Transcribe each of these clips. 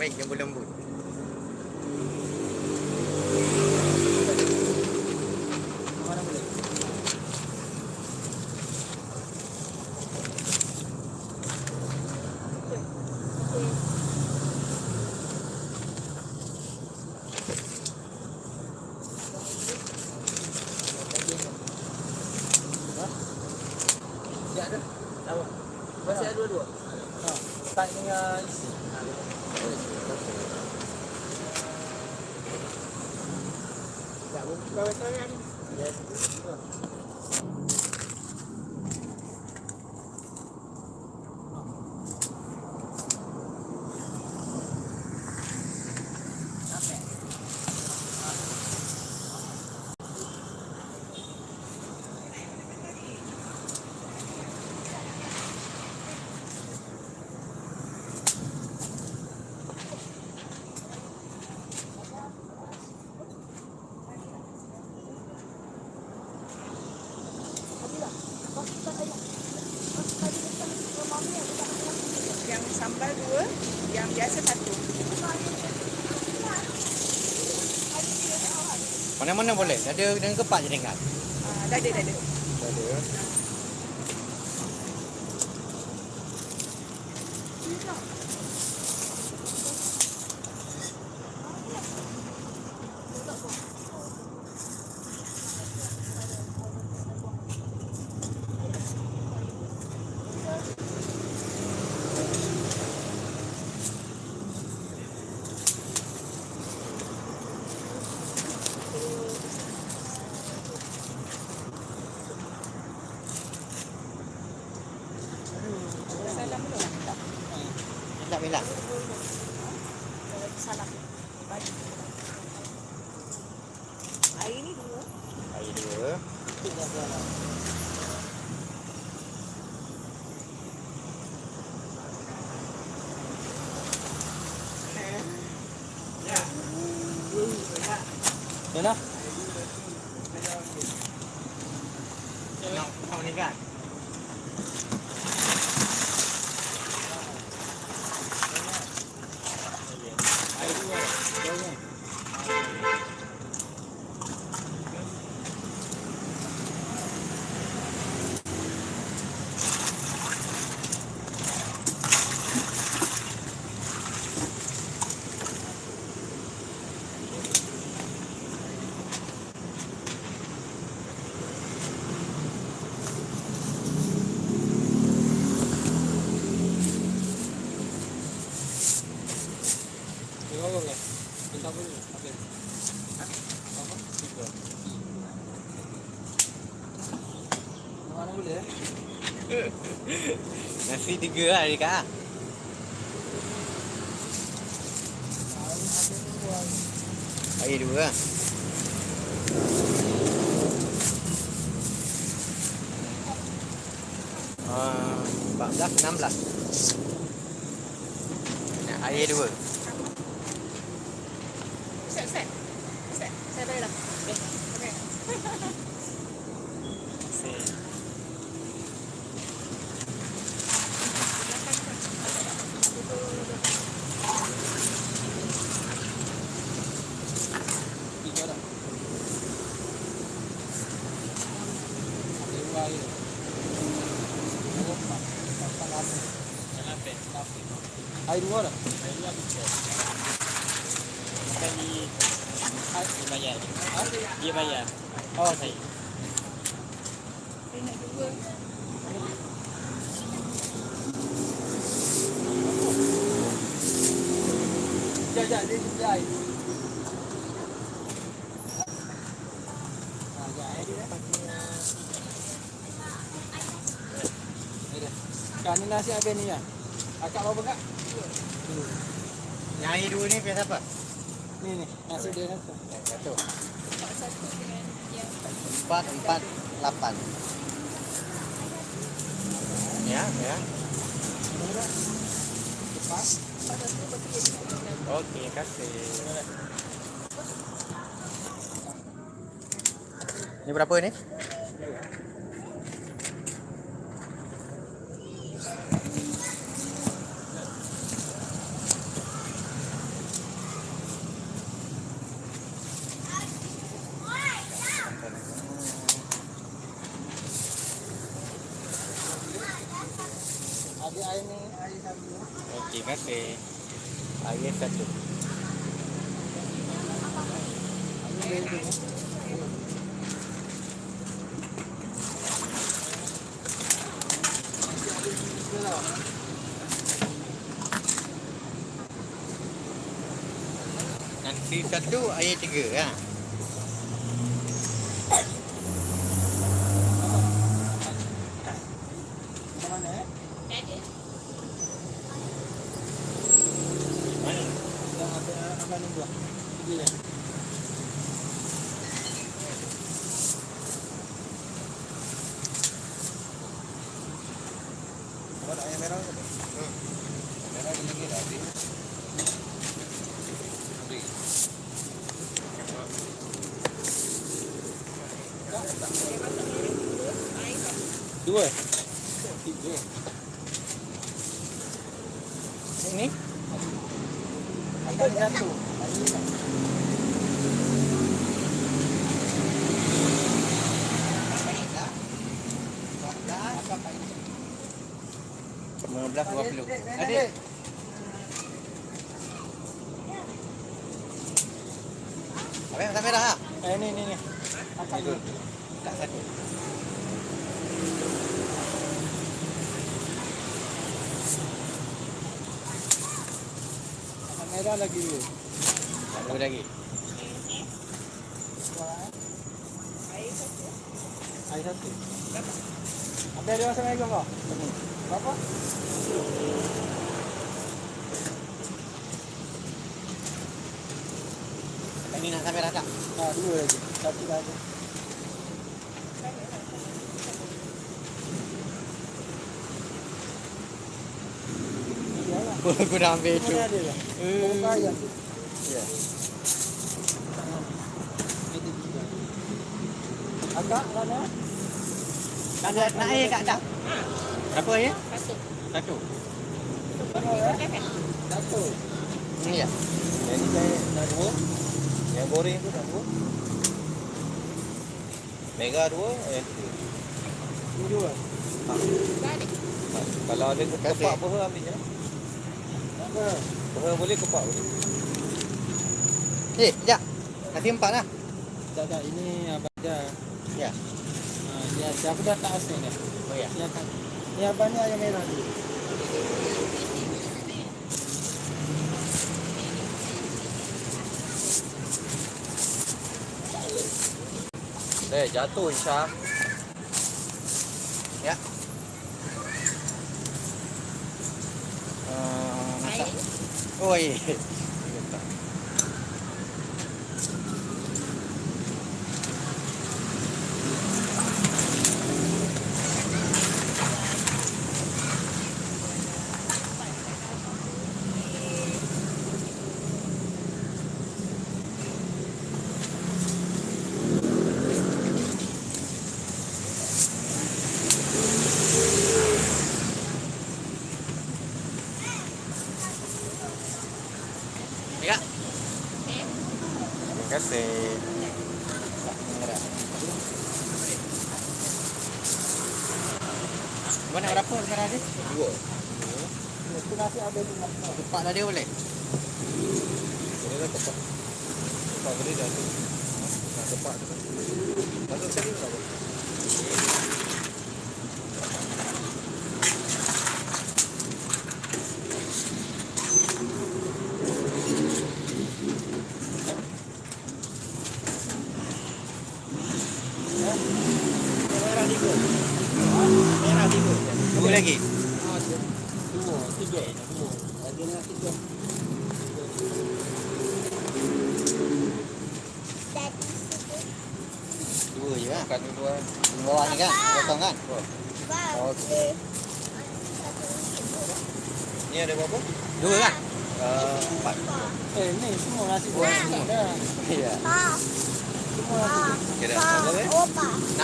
baik, lembut-lembut. Mana boleh? Tidak ada. Apa? Masih ada dua-dua. Tak dengan isi. Tak buka wetan. Yes. Yang sambal 2, yang biasa 1. Mana-mana boleh. Ada dengan kepak je tinggal. Dah ada. Ada. Salam dulu. Minta. Salam. Bagi. Air ni 2. Air 2. Mana? Nak ni kan? Mana boleh? Nasi 3 lah dekat. Air 2 lah. Uh, 14, 16. Air 2. Set. Saya bayar dah. Okey. Tiga dah. Dua air. Air 2 dah. Sekali dia bayar. Dia bayar. Oh, Saya. Dia nak 2. Jap, dia sudah air. Kan ni nasi habis ni ya. Akak berapa kak? Yang air 2 ni biasa apa? Ni nasi dia satu. Satu. 1 dengan yang 4, 4, 8. Ya. Lepas. pada tu berpikir. Okey, kasih. Ni berapa ni? Ambil air ni, air satu. Okey, kasih. Air satu. Ambil air tu. Nasi satu, air tiga ya. Mana eh? Ada. Yang abang ni buat. Pergi dia. Apa ayam merah ke? Merah ni lagi dah habis. Dua. Tiga. Ini? Akan satu. Air ni. Akan air. 15-20. Adik. Adik. Apa yang merah ah? Ni. Akan Itu. dulu. Tak satu. Akan merah lagi dulu. Satu lagi. Air satu. Ambil dia masuk air kau. Berapa? Ini nak sampai rata. Dua lagi. Satu dah ada. Iyalah. Aku dah ambil itu. Mana ada dah? Kau ayam tu. Ya. Itu tiga. Agak mana? Ada nak air kat tak? Berapa air? Satu. Satu. Satu. Ini ya. Yang ni saya dah dua. Yang goreng tu dah dua. Mega dua, Ini dua. Balik. kalau ada kepak peha ambil je. Tak apa. Peha boleh, kepak boleh. Sekejap. Nanti 4 lah. Tak. Ini abang dah. Ya. Ya, aku dah tak asing dah. Oh ya. Ya kan. Ni abang ni ayam merah dulu. Jatuh Isha. Ya. Masak. Oh iya. Ya. Terima kasih. Mana berapa sekarang ni? Dua. Itu nasi ada tu. Cepat dah dia boleh. Boleh dah kepak. Kepak boleh dah tu. Nak kepak tu. Masuk sekali tak apa. Merah tiga. Merah tiga. Dua lagi. Dua, tiga. Dua. Ada ni tiga. Dua je lah. Bukan dua. Bawah ni kan? Kosong kan? Okey. Ni ada berapa? Dua kan? 4. Ni semua nasi goreng dah. Ya. Semua nasi. Kira berapa eh? 16.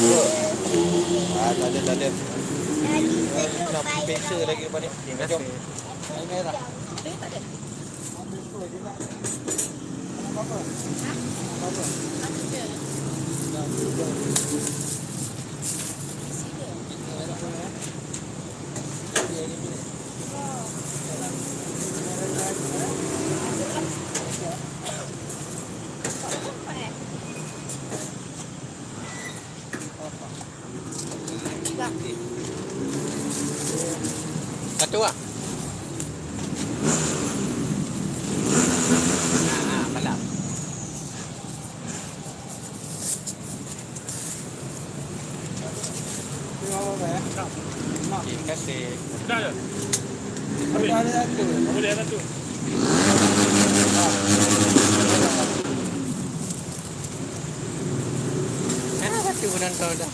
Dua. Tak ada. Nak pesa lagi depan ni. Terima Jom. kasih. Air merah. Eh, tak ada. Ambil tu je nak. Apa-apa? Apa-apa? Satu je. Dah, tiga. Isi dia. Merah Kak. Satu lah. Malam. Terima apa ya? Terima kasih. Dah je. Ada satu. Apa dia satu? Satu nonton dah.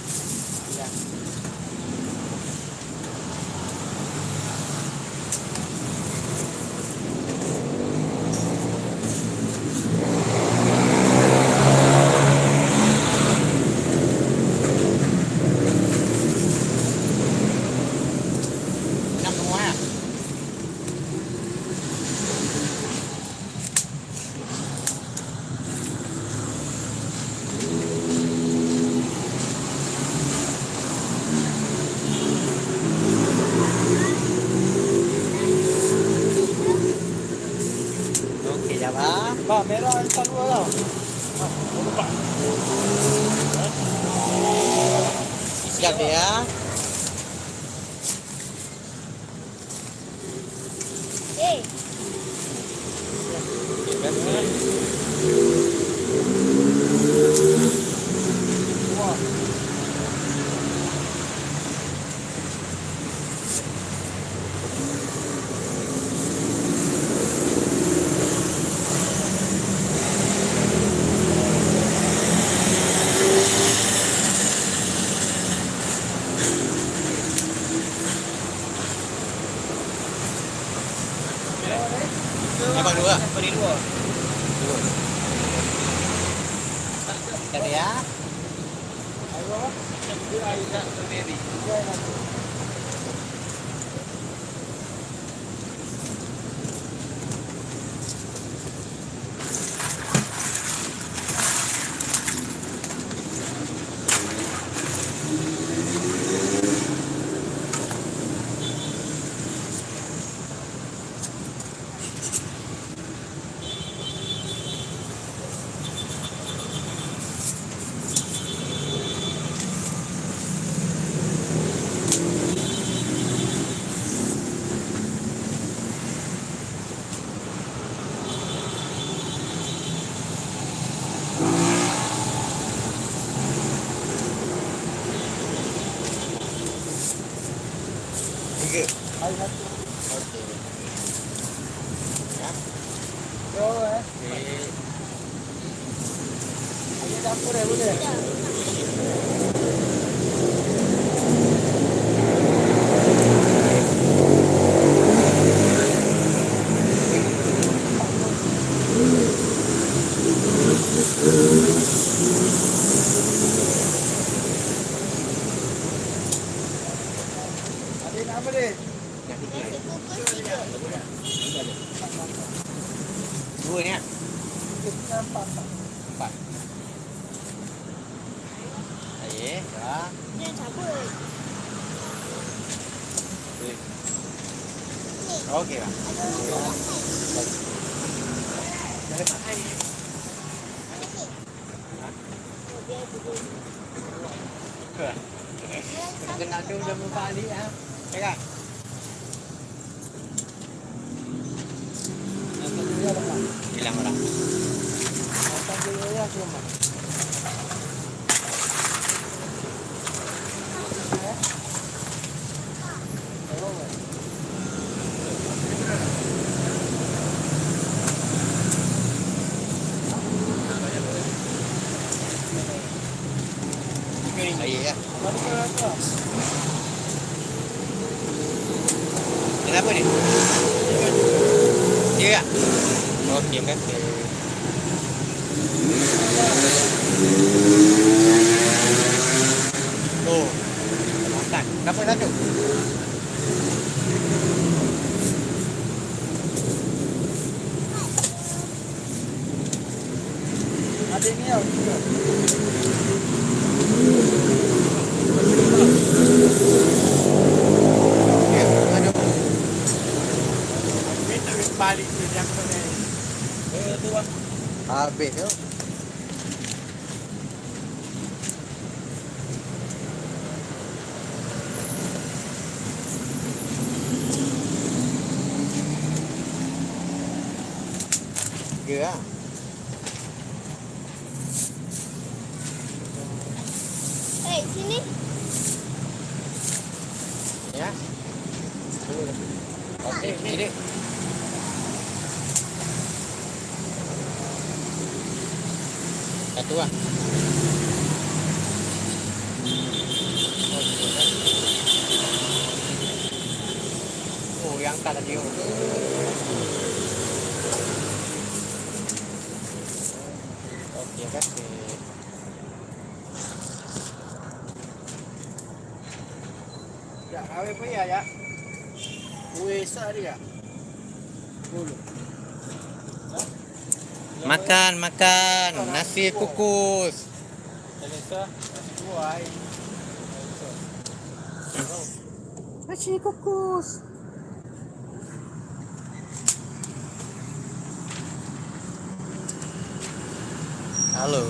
Năm ngoái à? Okey dah bang. Bang, merah ada dua tau. Empat. Siap dia ya. Eh, Terima kasih. Wah. Abang dua. Beri dua. Siap dia ya. Ayo apa? Tiga. Ayo satu. Okey. Ya. Yo Okey. Ayo dapur boleh. Adik nak apa dek? nasi kukus 3. Dua ni ah. Kita empat. Empat. Aye, ya. Dia cabut. Okey bang. Kena tu dah berbalik ah. Pegang. Dia lepas. Hilang orang. Atas dia ya cuma. Aye ya. Mana kau apa? Kenapa ni? Tiga. Okey, terima kasih. Oh. Makan. Berapa satu? Adik ni tau. Okey, ada. Balik tu yang kena. Tu bang. Habis tu. 3 lah. Sini. Ya. Okey, sini. Satu lah. Oh, yang angkat tadi. Okey, kasih. Ya, awet apa ya? Kuesa dia. Dulu. Makan, makan. Nasi kukus. Elisa, nasi kuai. Nasi kukus. Halo.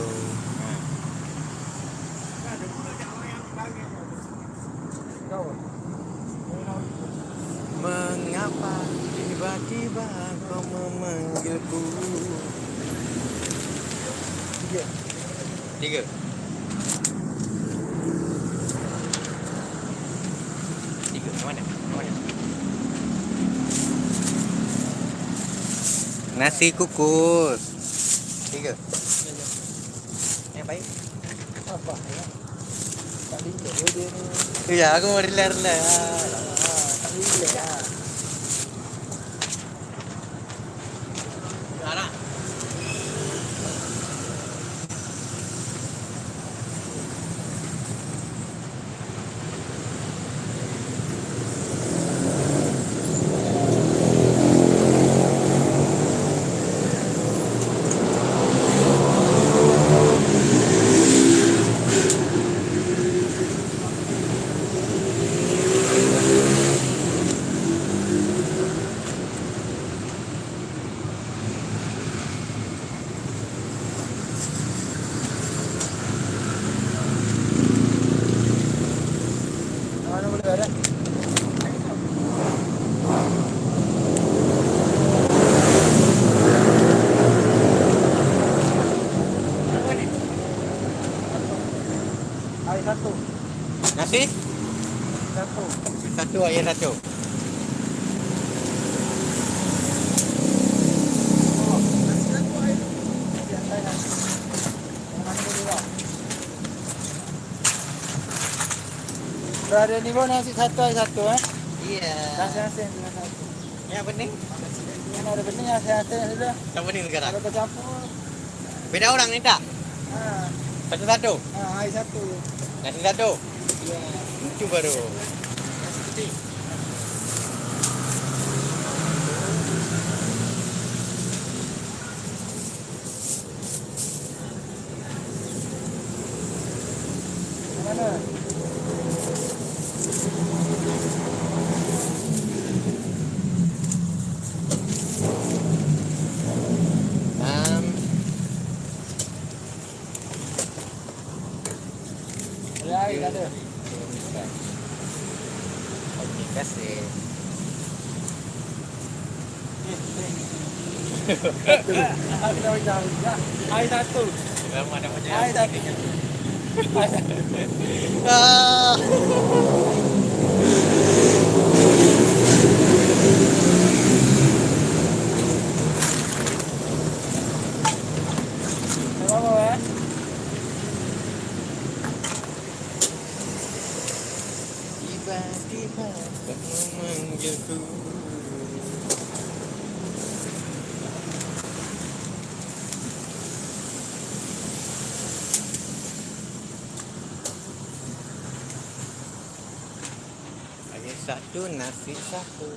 Kau. Mengapa tiba-tiba kau memanggilku? 3. Mana? Nasi kukus. 3. Yang baik. Apa ya? Tak boleh dia ni. Ya, aku mau relax-relax. Tak boleh lah. Mana boleh ada? Air satu. Nasi? Satu. Satu air satu. Yang lain nasi. Yang mana boleh lah. Berada ni pun nasi satu air satu Iya. Nasi dengan satu. Yang penting Yang ada benih nasi sudah. yang penting sekarang. Kalau bercampur. Beda orang ni tak? Ha. Satu-satu. Air satu. Nasi satu. Ya. Itu baru. Yang mana? Ada air tak ada. Okey, kasih. Air dah jauh. Air satu. Lama ada macam Air satu. Ah. Apa Tiba-tiba kau memanggilku. Air satu, nasi satu.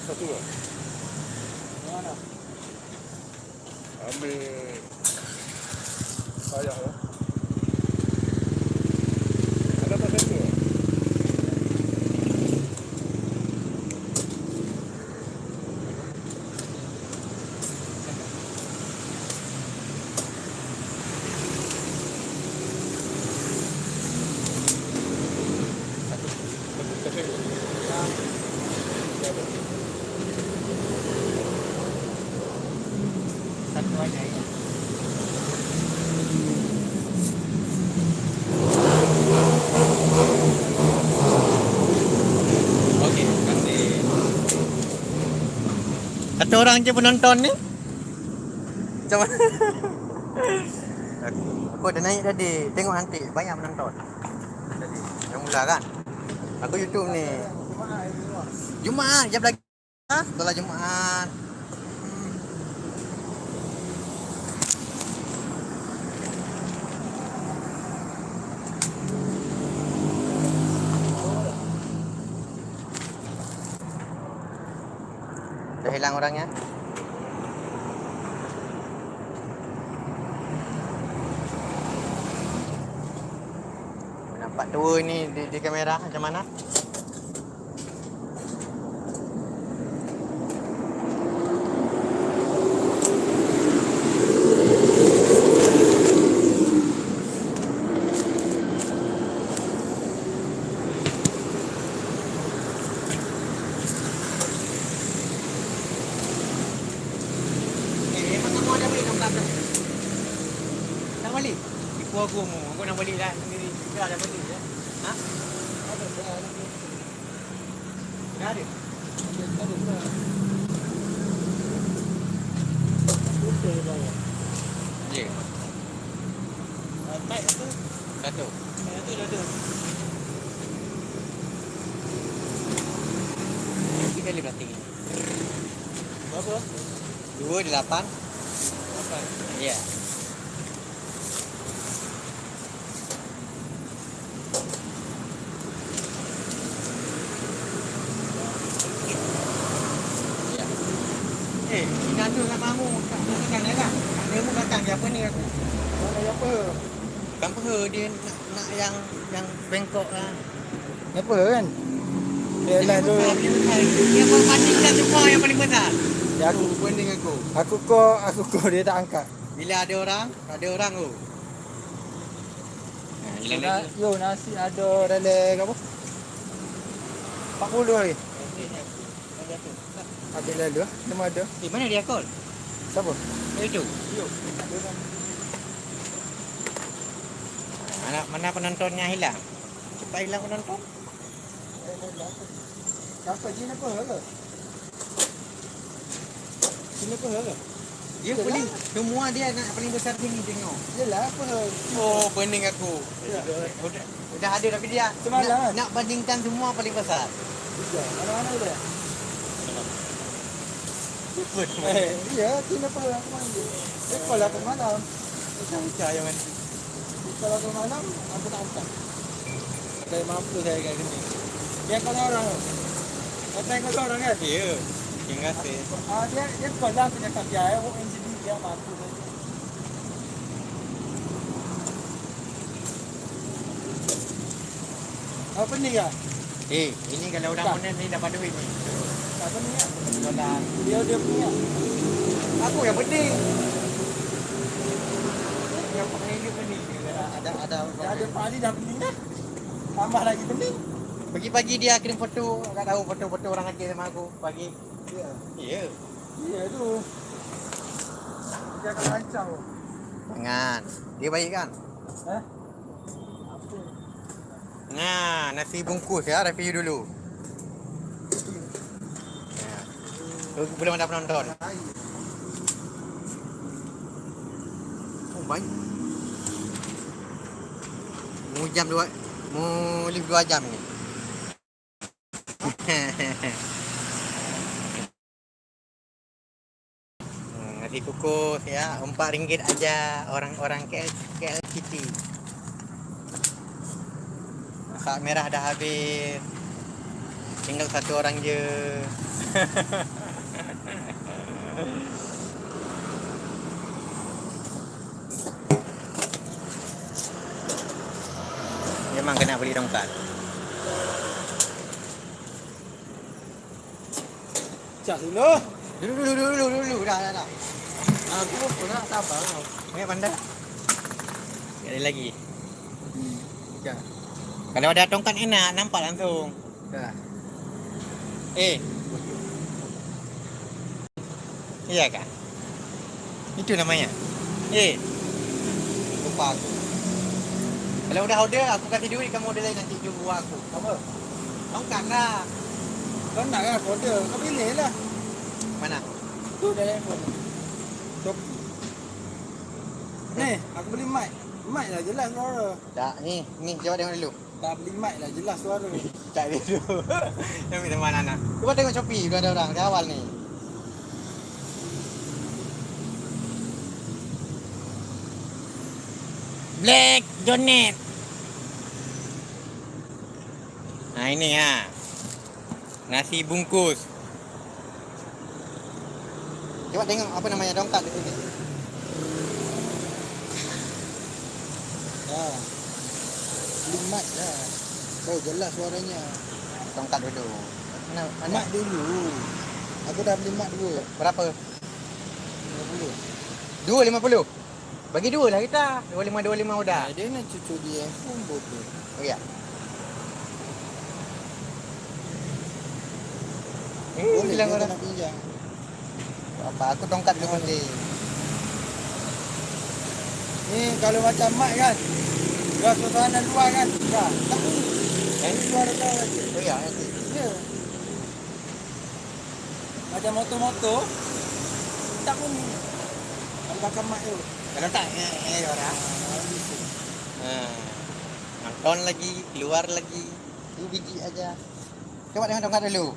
Satu lah. Mana? Ambil sayang lah. Ada apa satu lah? banyak ya. Okey, terima kasih. Satu orang je penonton ni. Macam mana? Aku dah naik tadi. Tengok nanti banyak penonton. Tadi yang mula kan. Aku YouTube ni. Jumaat jam lagi. Ha? Setelah Jumaat. Dah hilang orangnya. Nampak dua ni di kamera macam mana? Nak balik? Ibu aku nak balik lah sendiri. Dah balik ya. Ha? Dah ada. Ya. Baik satu. Satu. Satu dah ada. Kita kali berarti ni. Berapa? 2 8. Ya. Ina tu kat mamu kat belakang dia kan. Dia mu belakang siapa ni aku. Mana apa? Bukan apa dia nak yang bengkok lah. Apa kan? Dia lah tu. Dia membandingkan semua yang paling besar. Ya, aku banding aku. aku kau dia tak angkat. Bila ada orang tu. Hilang lagi. Yo nasi ada dalam apa? 40 lagi. Ada lalu ah. Nama ada. Di mana dia call? Siapa? Itu. Yo. Mana penontonnya hilang? Cepat hilang penonton. Siapa Cina apa ke? Cina apa ke? Dia paling semua dia nak paling besar sini tengok. Yalah apa? Oh, banding aku. Udah ada tapi dia Semalam. nak bandingkan semua paling besar. Mana-mana dia? Cepat. Iya, Cina apa aku mandi. Dia kalau ke malam. Percaya kan. Kalau ke malam aku tak angkat. Saya mampu saya kayak gini. Dia kalau orang. Kata kalau orang kan? Ya. Terima kasih. Dia kalau punya kaki ayah, orang sini dia mampu. Apa ni ya? Ini kalau orang Tak. mana ni dapat duit ni. Apa ni ya? Jualan. Dia punya. Aku yang penting. Yang penting dia penting. Ada. Ada padi dah penting dah. Tambah lagi penting. Pagi-pagi dia kirim foto, tak tahu foto-foto orang kecil sama aku pagi. Ya. Ya. Iya tu. Dia akan lancar. Jangan. Dia baik kan? Eh? Nah, nasi bungkus ya, review dulu. Ya. Belum ada penonton. Oh, baik. Mau live 2 jam ni. Nasi kukus ya, RM4 aja orang-orang KL City. Masak merah dah habis. Tinggal satu orang je. Memang kena beli tongkat. Cak dulu. Dulu. Dah. Aku pun nak sabar. Banyak pandai. Sekali lagi. Ya. Kalau ada tongkat enak, nampak langsung. Ya. Iya kan? Itu namanya. Lupa aku. Kalau udah order, aku kasih duit kamu order lain nanti jumpa buat aku. Apa? Tongkat lah. Kau nak kan order? Kau pilih lah. Mana? Tu dalam handphone. Shopee. Ni, aku beli mic. Mic lah jelas suara. Tak, ni jawab tengok dulu. Tak beli mic lah jelas suara. Tak dia dulu. Yang minta mana nak. Cuba tengok Shopee, udah ada orang dari awal ni. Black Jonet. Nah ini ha. Nasi bungkus. Coba tengok apa namanya dongkat di sini. Ha. Beli mic lah. Kau jelas suaranya. Dongkat dulu. Mana? Mic dulu. Aku dah beli mic dua. Berapa? 50. 2.50. Bagi dua lah kita. 25 udah. Dia nak cucu dia handphone bodoh. Oh ya. Boleh Bilang dia orang. nak pinjam. Apa aku tongkat dulu penting. Ni kalau macam mic kan. Dua suasana luar kan. Dah. Tak ni. Ini suara kau lagi. Oh ya, nanti. Ya. Macam motor-motor. Tak pun. Kalau pakai mic tu. Kalau tak orang. Nonton lagi, keluar lagi. Ini biji aja. Coba tengok dongkat dulu.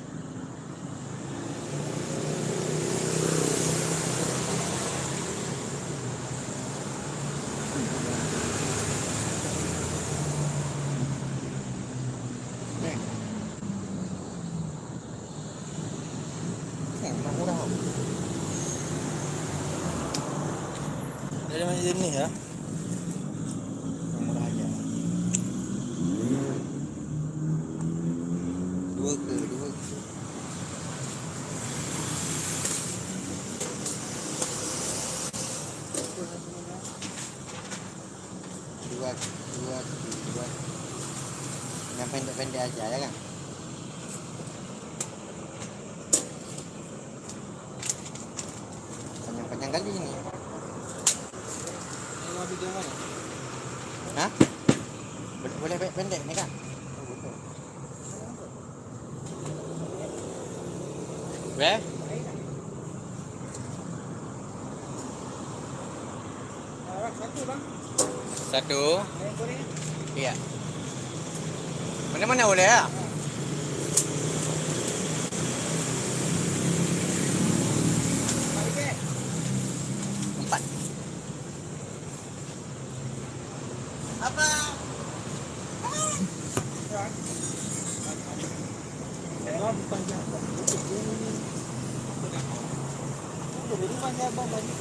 Murah. Dari mana jenis ya? Murah aja. Dua ke. Dua. Yang pendek-pendek aja ya kan? Panjang kali ini. Yang habis dia mana? Hah? Boleh pendek ni kan? Weh? Satu bang. Satu. Yang goreng. Iya. Mana-mana boleh ya? Empat. Apa? Bukan jabat. Bukan jabat banyak.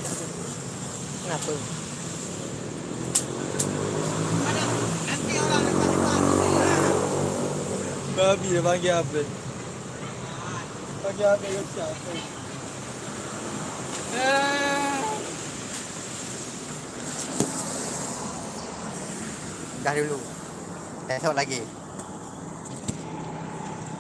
Kenapa? Nanti orang depan. Babi dia panggil apa? Panggil apa yang siapa? Dah dulu. Esok lagi.